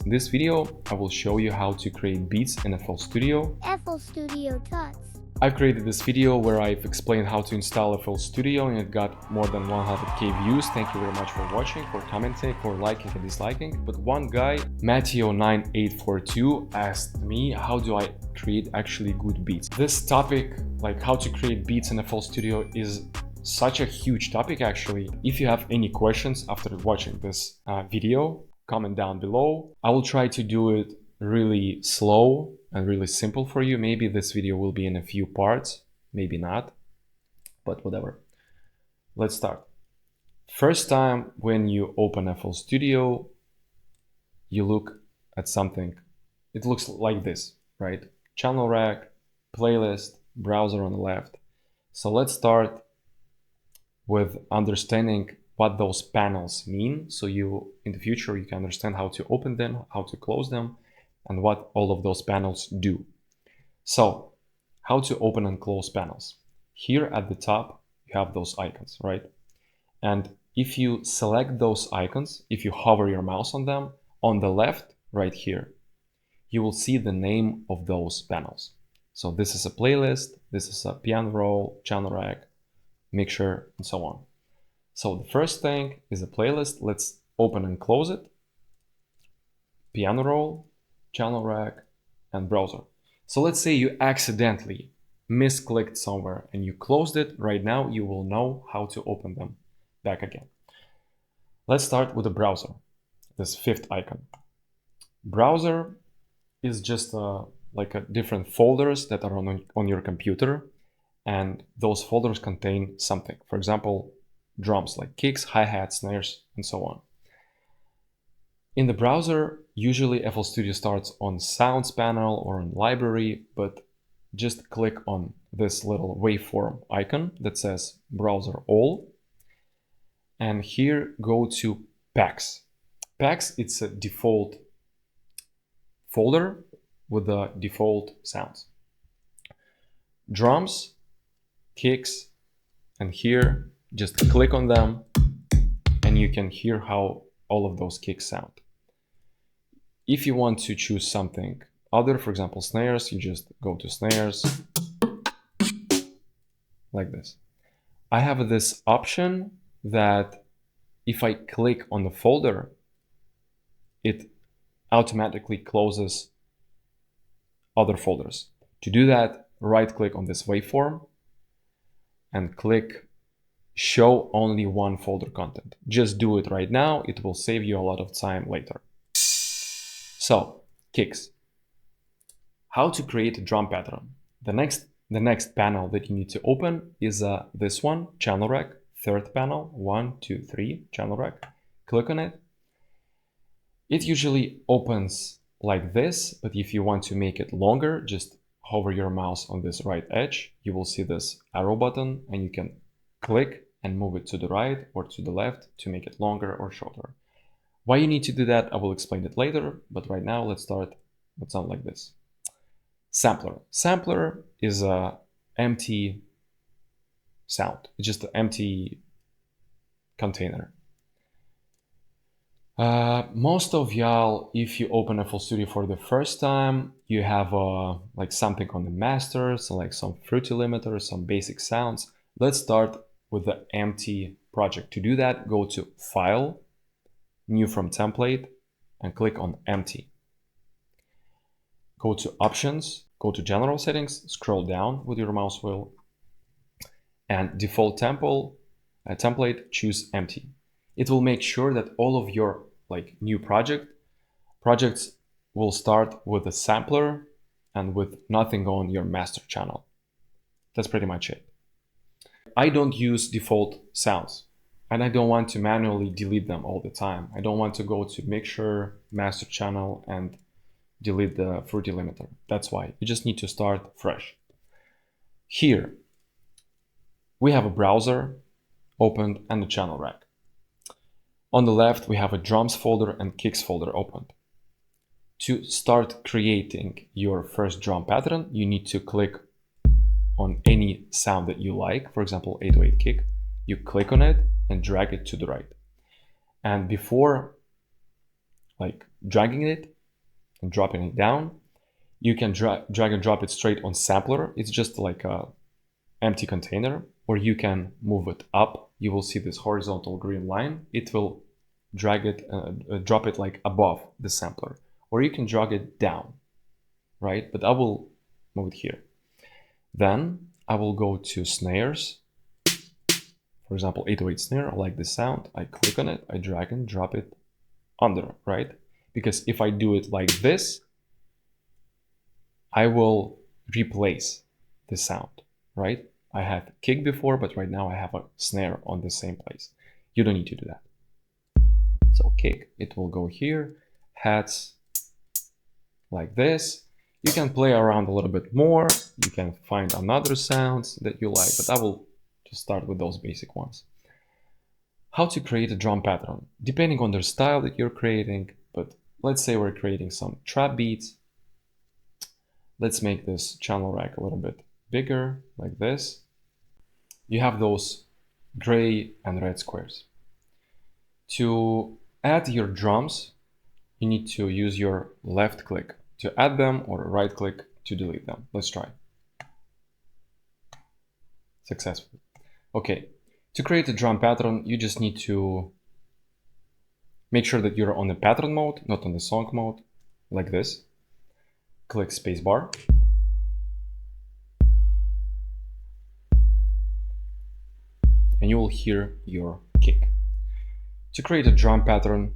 In this video, I will show you how to create beats in FL Studio. FL Studio Tuts. I've created this video where I've explained how to install FL Studio and it got more than 100k views. Thank you very much for watching, for commenting, for liking and disliking. But one guy, Matteo9842, asked me, how do I create actually good beats? This topic, like how to create beats in FL Studio, is such a huge topic actually. If you have any questions after watching this video, comment down below. I will try to do it really slow and really simple for you. Maybe this video will be in a few parts, maybe not, but whatever. Let's start. First time when you open FL Studio, you look at something. It looks like this, right? Channel rack, playlist, browser on the left. So let's start with understanding what those panels mean. So you, in the future, you can understand how to open them, how to close them, and what all of those panels do. So how to open and close panels. Here at the top, you have those icons, right? And if you select those icons, if you hover your mouse on them, on the left, right here, you will see the name of those panels. So this is a playlist, this is a piano roll, channel rack, mixer, and so on. So the first thing is a playlist. Let's open and close it. Piano roll, channel rack, and browser. So let's say you accidentally misclicked somewhere and you closed it. Right now you will know how to open them back again. Let's start with the browser, this fifth icon. Browser is just like different folders that are on your computer, and those folders contain something. For example, drums like kicks, hi-hats, snares, and so on. In the browser, usually FL Studio starts on Sounds panel or on Library, but just click on this little waveform icon that says Browser All, and here go to Packs. Packs, it's a default folder with the default sounds. Drums, kicks, and here just click on them and you can hear how all of those kicks sound. If you want to choose something other, for example snares, you just go to snares like this. I have this option that if I click on the folder, it automatically closes other folders. To do that, right click on this waveform and click show only one folder content. Just do it right now. It will save you a lot of time later. So, kicks. How to create a drum pattern. The next panel that you need to open is this one, channel rack, third panel, 1, 2, 3, channel rack. Click on it. It usually opens like this, but if you want to make it longer, just hover your mouse on this right edge. You will see this arrow button and you can click and move it to the right or to the left to make it longer or shorter. Why you need to do that, I will explain it later, but right now let's start with something like this. Sampler. Sampler is an empty sound. It's just an empty container. Most of y'all, if you open FL Studio for the first time, you have like something on the master, so like some fruity limiter, some basic sounds. Let's start with the empty project. To do that, go to File, New from Template, and click on Empty. Go to Options, go to General Settings, scroll down with your mouse wheel, and Default Template, choose Empty. It will make sure that all of your like new projects will start with a sampler and with nothing on your master channel. That's pretty much it. I don't use default sounds and I don't want to manually delete them all the time. I don't want to go to mixer, master channel and delete the fruity limiter. That's why you just need to start fresh. Here we have a browser opened and a channel rack. On the left, we have a drums folder and kicks folder opened. To start creating your first drum pattern, you need to click on any sound that you like. For example, 808 kick. You click on it and drag it to the right. And before like dragging it, and dropping it down. You can drag and drop it straight on sampler. It's just like a empty container, or you can move it up. You will see this horizontal green line. It will drag it, drop it like above the sampler, or you can drag it down, right? But I will move it here. Then I will go to snares. For example, 808 snare, I like this sound. I click on it, I drag and drop it under, right? Because if I do it like this, I will replace the sound, right? I had kick before, but right now I have a snare on the same place. You don't need to do that. So kick, it will go here, hats like this. You can play around a little bit more. You can find another sounds that you like, but I will just start with those basic ones. How to create a drum pattern, depending on the style that you're creating, but let's say we're creating some trap beats. Let's make this channel rack a little bit bigger, like this. You have those gray and red squares. To add your drums, you need to use your left click to add them or right click to delete them. Let's try. Successful. Okay, to create a drum pattern, you just need to make sure that you're on the pattern mode, not on the song mode, like this. Click spacebar. And you will hear your kick. To create a drum pattern,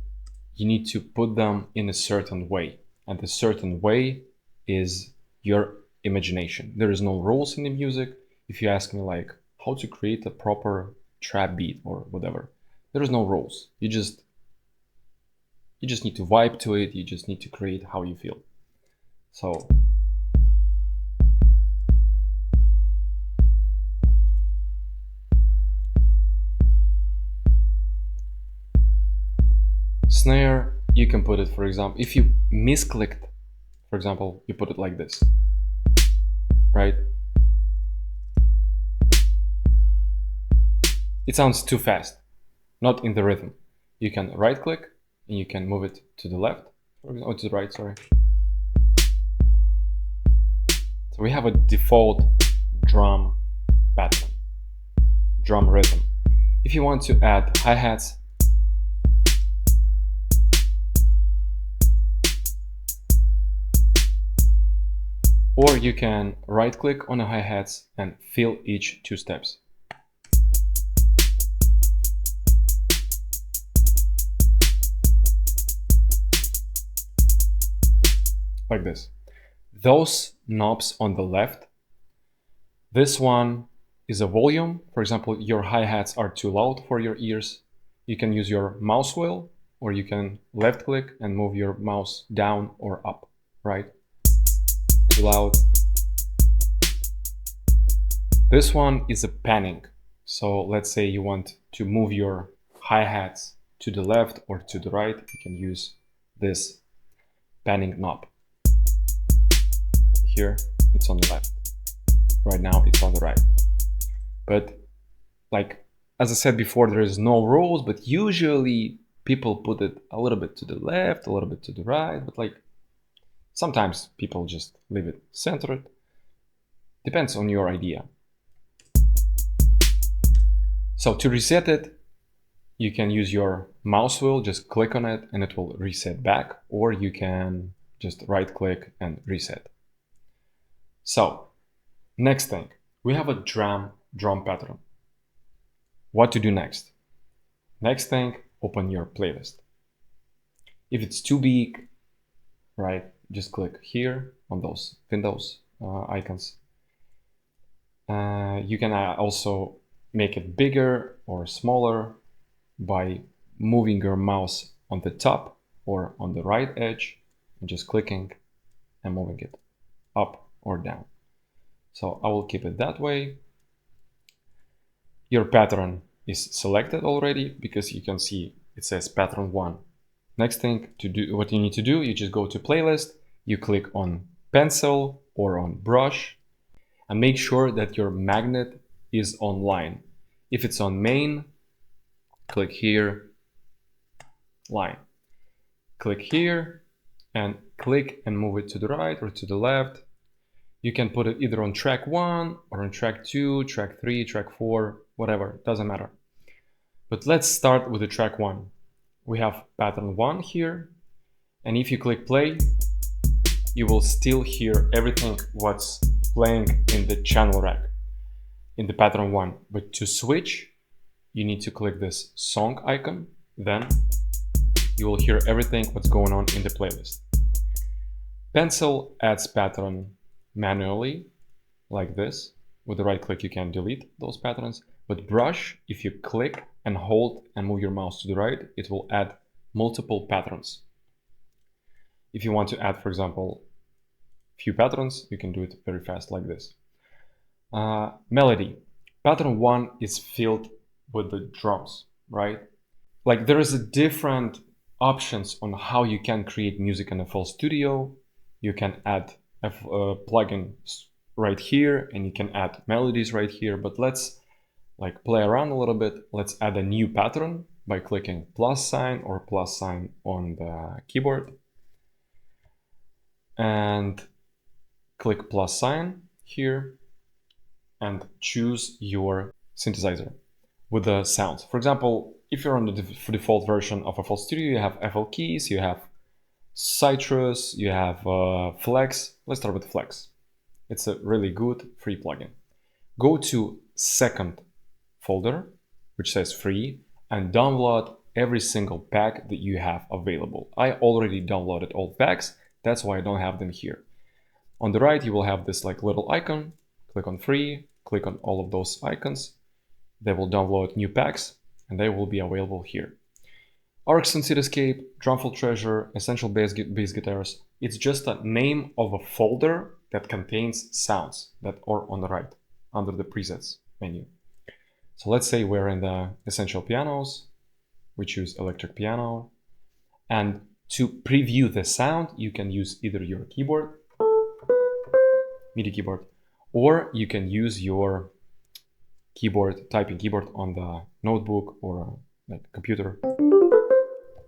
you need to put them in a certain way. And the certain way is your imagination. There is no rules in the music. If you ask me like how to create a proper trap beat or whatever, there is no rules. You just need to vibe to it. You just need to create how you feel. So snare, you can put it, for example, if you misclicked, for example, you put it like this, right? It sounds too fast, not in the rhythm. You can right click and you can move it to the left, or to the right, sorry. So we have a default drum pattern, drum rhythm. If you want to add hi-hats, or you can right click on the hi-hats and fill each 2 steps. Like this. Those knobs on the left, this one is a volume. For example, your hi-hats are too loud for your ears. You can use your mouse wheel, or you can left click and move your mouse down or up, right? Too loud. This one is a panning. So let's say you want to move your hi-hats to the left or to the right, you can use this panning knob. Here it's on the left. Right now it's on the right. But like, as I said before, there is no rules, but usually people put it a little bit to the left, a little bit to the right, but like sometimes people just leave it centered. Depends on your idea. So to reset it, you can use your mouse wheel, just click on it and it will reset back, or you can just right click and reset. So next thing, we have a drum pattern. What to do next? Next thing, open your playlist. If it's too big, right, just click here on those Windows icons. You can also make it bigger or smaller by moving your mouse on the top or on the right edge and just clicking and moving it up or down. So I will keep it that way. Your pattern is selected already because you can see it says pattern 1. Next thing to do, what you need to do, you just go to playlist, you click on pencil or on brush and make sure that your magnet is online. If it's on main, click here, line. Click here, and click and move it to the right or to the left. You can put it either on track 1 or on track 2, track 3, track 4, whatever, doesn't matter. But let's start with the track 1. We have pattern 1 here, and if you click play, you will still hear everything what's playing in the channel rack in the pattern 1. But to switch, you need to click this song icon, then you will hear everything what's going on in the playlist. Pencil adds pattern manually, like this. With the right click you can delete those patterns, but brush, if you click and hold and move your mouse to the right, it will add multiple patterns. If you want to add, for example, few patterns, you can do it very fast like this. Melody. Pattern 1 is filled with the drums, right? Like there is a different options on how you can create music in FL Studio. You can add plugins right here, and you can add melodies right here, but let's like play around a little bit. Let's add a new pattern by clicking plus sign or plus sign on the keyboard and click plus sign here and choose your synthesizer with the sounds. For example, if you're on the default version of FL Studio, you have FL Keys, you have Citrus, you have Flex. Let's start with Flex. It's a really good free plugin. Go to second folder, which says free, and download every single pack that you have available. I already downloaded all packs, that's why I don't have them here. On the right, you will have this like little icon. Click on free, click on all of those icons. They will download new packs, and they will be available here. Arcs Cityscape, Drumful Treasure, Essential bass Guitars. It's just a name of a folder that contains sounds that are on the right under the presets menu. So let's say we're in the Essential Pianos. We choose electric piano. And to preview the sound, you can use either your keyboard, MIDI keyboard, or you can use your keyboard, typing keyboard on the notebook or like computer,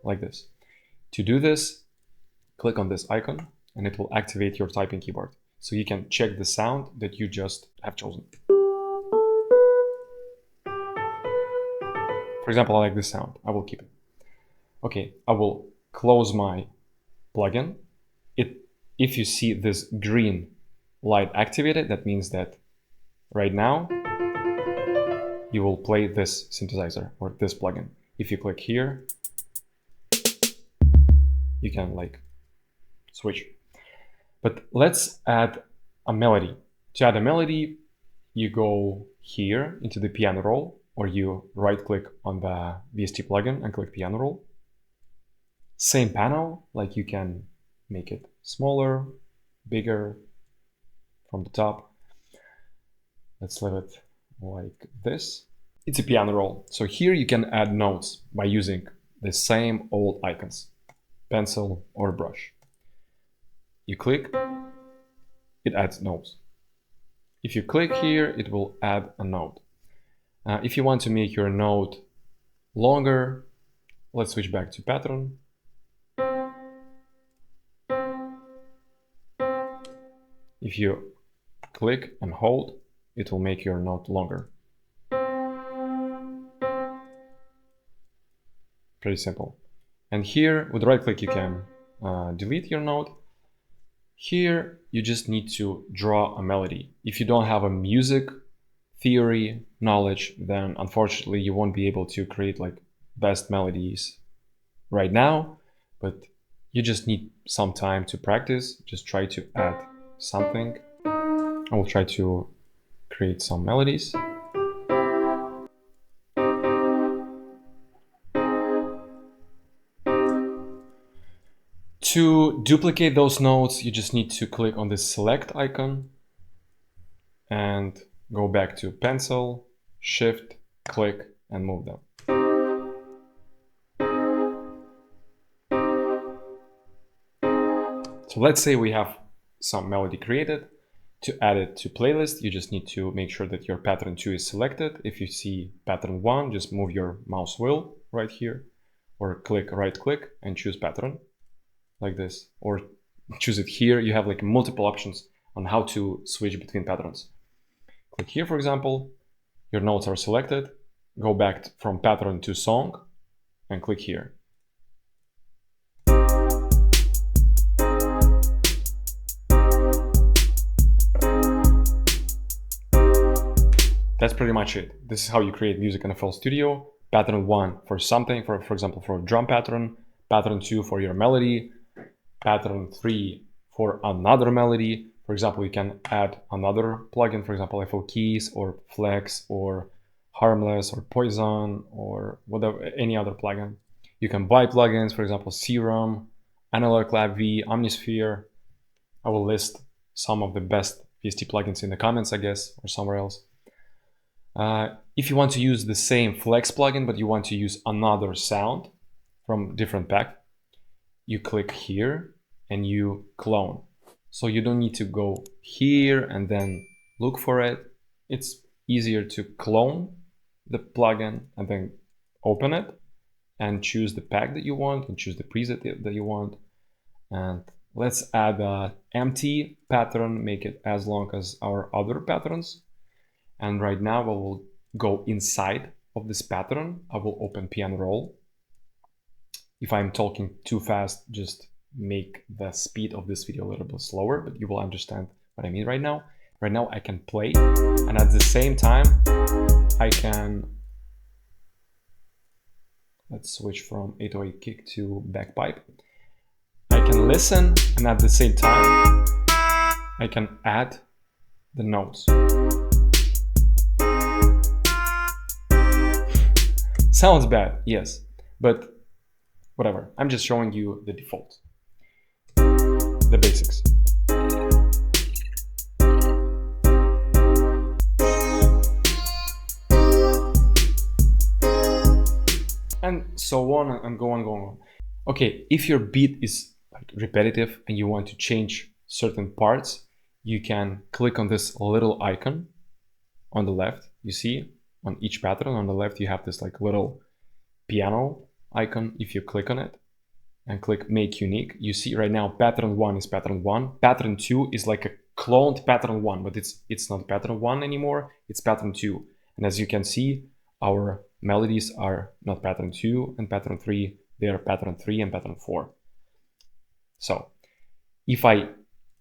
like this. To do this, click on this icon and it will activate your typing keyboard. So you can check the sound that you just have chosen. For example, I like this sound, I will keep it. Okay, I will close my plugin. If you see this green light activated, that means that right now you will play this synthesizer or this plugin. If you click here, you can like switch. But let's add a melody. To add a melody, you go here into the piano roll, or you right click on the VST plugin and click piano roll. Same panel, like you can make it smaller, bigger from the top. Let's leave it like this. It's a piano roll. So here you can add notes by using the same old icons, pencil or brush. You click, it adds notes. If you click here, it will add a note. If you want to make your note longer, let's switch back to pattern. If you click and hold, it will make your note longer. Pretty simple. And here, with right click, you can delete your note. Here, you just need to draw a melody. If you don't have a music theory knowledge, then unfortunately you won't be able to create like best melodies right now, but you just need some time to practice. Just try to add something. I will try to create some melodies. To duplicate those notes, you just need to click on this select icon and go back to pencil, shift, click, and move them. So let's say we have some melody created. To add it to playlist, you just need to make sure that your pattern 2 is selected. If you see pattern 1, just move your mouse wheel right here, or click right click and choose pattern like this, or choose it here. You have like multiple options on how to switch between patterns. Click here, for example, your notes are selected, go back from pattern to song and click here. That's pretty much it. This is how you create music in FL Studio. Pattern 1 for something, for example, for a drum pattern, pattern 2 for your melody, pattern 3 for another melody. For example, you can add another plugin, for example, FL Keys or Flex or Harmless or Poison or whatever, any other plugin. You can buy plugins, for example, Serum, Analog Lab V, Omnisphere. I will list some of the best VST plugins in the comments, I guess, or somewhere else. If you want to use the same Flex plugin, but you want to use another sound from different pack, you click here and you clone. So you don't need to go here and then look for it. It's easier to clone the plugin and then open it and choose the pack that you want and choose the preset that you want. And let's add an empty pattern, make it as long as our other patterns. And right now I will go inside of this pattern. I will open piano roll. If I'm talking too fast, just make the speed of this video a little bit slower, but you will understand what I mean right now. Right now I can play, and at the same time I can, let's switch from 808 kick to bagpipe. I can listen, and at the same time I can add the notes. Sounds bad, yes, but whatever. I'm just showing you the default, the basics. And so on and go on. Okay, if your beat is like repetitive and you want to change certain parts, you can click on this little icon on the left. You see on each pattern on the left you have this like little piano icon. If you click on it and click make unique, you see right now pattern 1 is pattern 1, pattern 2 is like a cloned pattern 1, but it's not pattern 1 anymore, it's pattern 2. And as you can see, our melodies are not pattern 2 and pattern 3, they are pattern 3 and pattern 4. So if I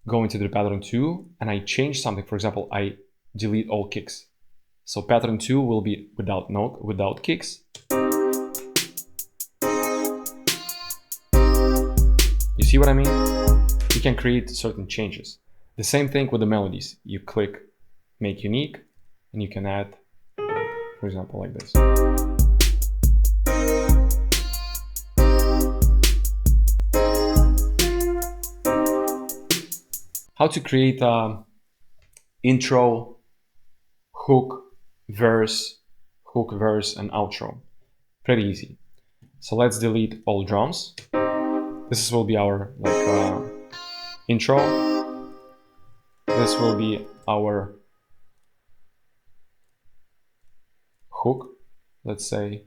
go into the pattern 2 and I change something, for example, I delete all kicks, so pattern 2 will be without note, without kicks. You see what I mean? You can create certain changes. The same thing with the melodies. You click make unique and you can add, for example, like this. How to create a intro, hook, verse, and outro. Pretty easy. So let's delete all drums. This will be our intro. This will be our hook, let's say.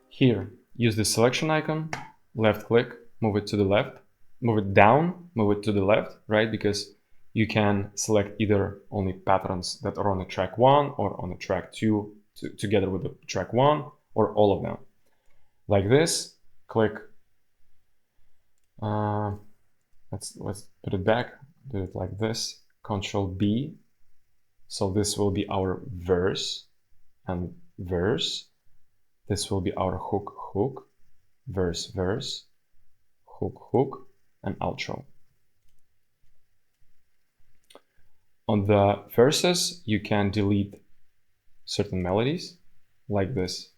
Here, use the selection icon, left click, move it to the left, move it down, move it to the left, right? Because you can select either only patterns that are on the track 1 or on the track 2 together with the track 1 or all of them. Like this, click, let's put it back, do it like this, Control B. So this will be our verse and verse. This will be our hook, hook, verse, verse, hook, hook, and outro. On the verses, you can delete certain melodies like this.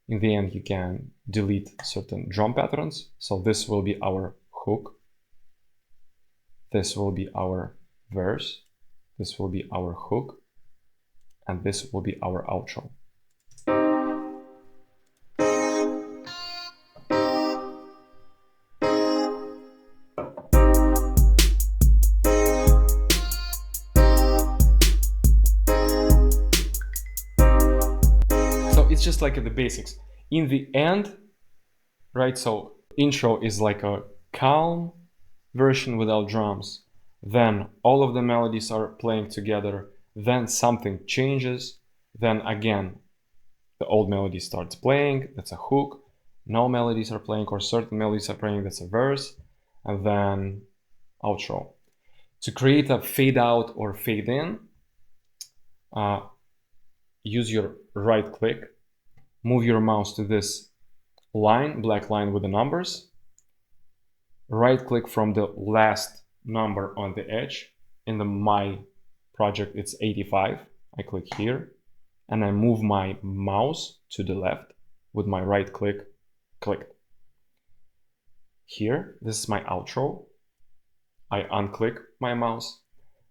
In the end, you can delete certain drum patterns. So this will be our hook. This will be our verse. This will be our hook. And this will be our outro. just like the basics. In the end, right, so intro is like a calm version without drums. Then all of the melodies are playing together. Then something changes. Then again, the old melody starts playing. That's a hook. No melodies are playing, or certain melodies are playing. That's a verse. And then outro. To create a fade out or fade in, use your right click, move your mouse to this line, black line with the numbers, right click from the last number on the edge. In my project it's 85. I click here and I move my mouse to the left with my right click. Here, this is my outro. I unclick my mouse,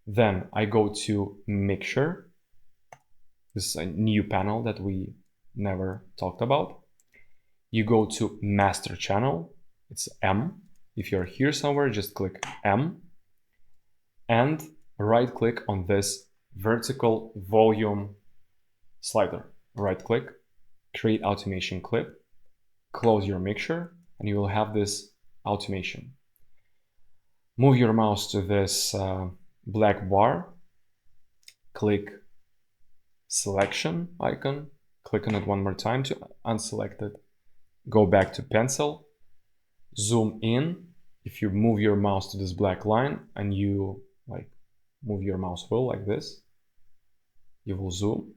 then I go to mixture. This is a new panel that we never talked about. You go to master channel, it's M. If you're here somewhere, just click M and right click on this vertical volume slider. Right click, create automation clip, close your mixture, and you will have this automation. Move your mouse to this black bar, click selection icon, click on it one more time to unselect it. Go back to pencil, zoom in. If you move your mouse to this black line and you like move your mouse wheel like this, you will zoom.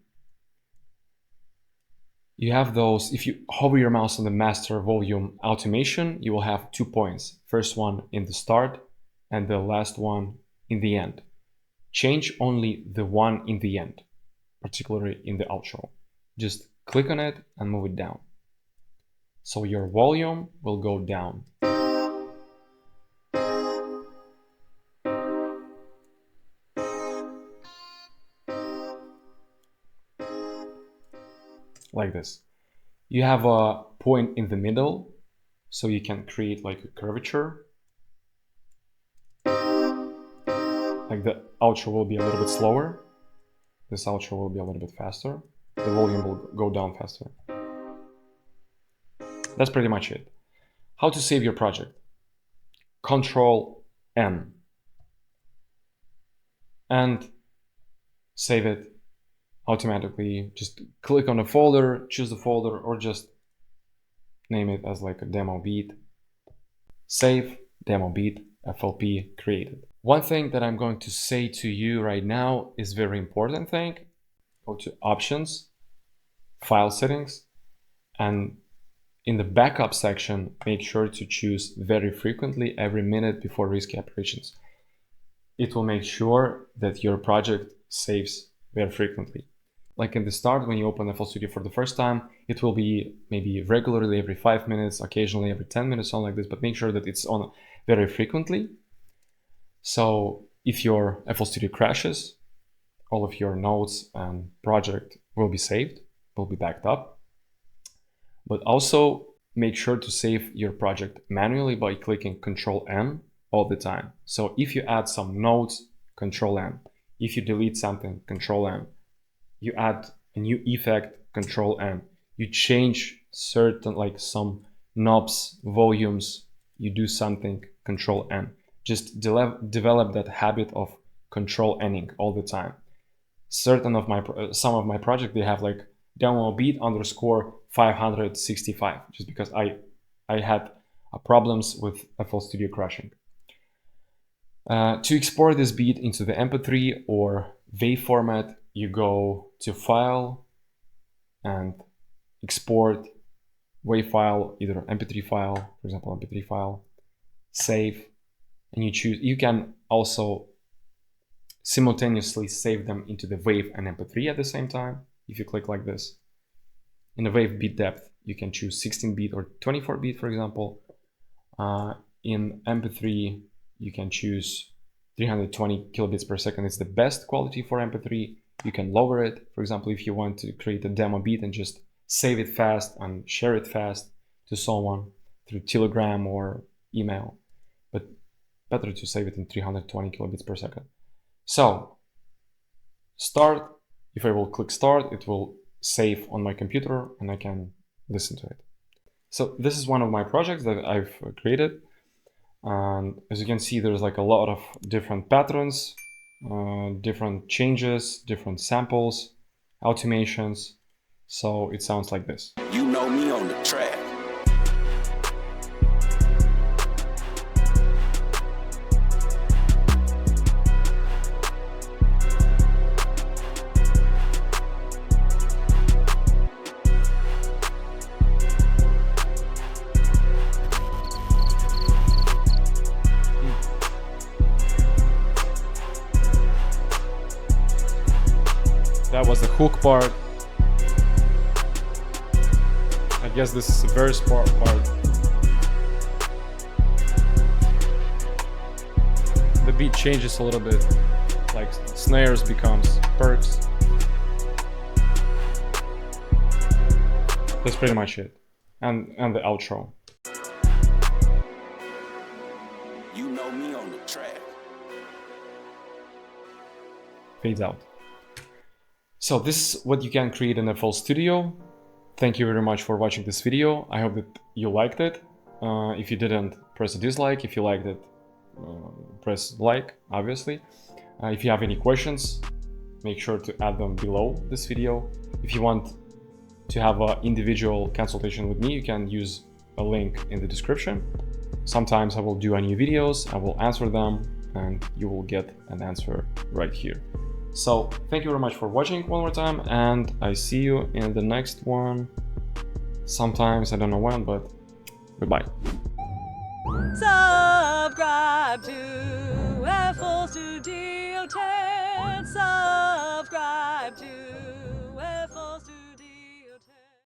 You have those, if you hover your mouse on the master volume automation, you will have 2 points. First one in the start and the last one in the end. Change only the one in the end, particularly in the outro. Just click on it and move it down. So your volume will go down. Like this. You have a point in the middle, so you can create like a curvature. Like the outro will be a little bit slower. This outro will be a little bit faster. The volume will go down faster. That's pretty much it. How to save your project? Control N and save it automatically. Just click on a folder, choose the folder, or just name it as like a demo beat. Save, demo beat, FLP created. One thing that I'm going to say to you right now is very important thing. Go to options, file settings, and in the backup section, make sure to choose very frequently every minute before risky operations. It will make sure that your project saves very frequently. Like in the start, when you open FL Studio for the first time, it will be maybe regularly every 5 minutes, occasionally every 10 minutes, something like this, but make sure that it's on very frequently. So if your FL Studio crashes, all of your notes and project will be saved, will be backed up. But also make sure to save your project manually by clicking Control N all the time. So if you add some notes, Control N. If you delete something, Control N. You add a new effect, Control N. You change certain, like some knobs, volumes, you do something, Control N. Just develop that habit of Control N-ing all the time. Some of my projects, they have like demo beat underscore 565, just because I had problems with FL Studio crashing. To export this beat into the MP3 or WAV format, you go to File and Export WAV file, either MP3 file, for example, MP3 file, Save, and you choose. You can also simultaneously save them into the WAV and MP3 at the same time. If you click like this, in the WAV bit depth, you can choose 16-bit or 24-bit, for example. In MP3, you can choose 320 kilobits per second. It's the best quality for MP3. You can lower it. For example, if you want to create a demo beat and just save it fast and share it fast to someone through Telegram or email, but better to save it in 320 kilobits per second. So start, if I will click start, it will safe on my computer and I can listen to it. So this is one of my projects that I've created. And as you can see, there's like a lot of different patterns, different changes, different samples, automations. So it sounds like this. You know me on the track. That was the hook part. I guess this is the verse part. The beat changes a little bit, like snares becomes perks. That's pretty much it. And the outro. You know me on the track. Fades out. So this is what you can create in FL Studio. Thank you very much for watching this video. I hope that you liked it. If you didn't, press a dislike. If you liked it, press like, obviously. If you have any questions, make sure to add them below this video. If you want to have an individual consultation with me, you can use a link in the description. Sometimes I will do new videos, I will answer them, and you will get an answer right here. So thank you very much for watching one more time, and I see you in the next one. Sometimes, I don't know when, but goodbye. Subscribe to FL Studio 10.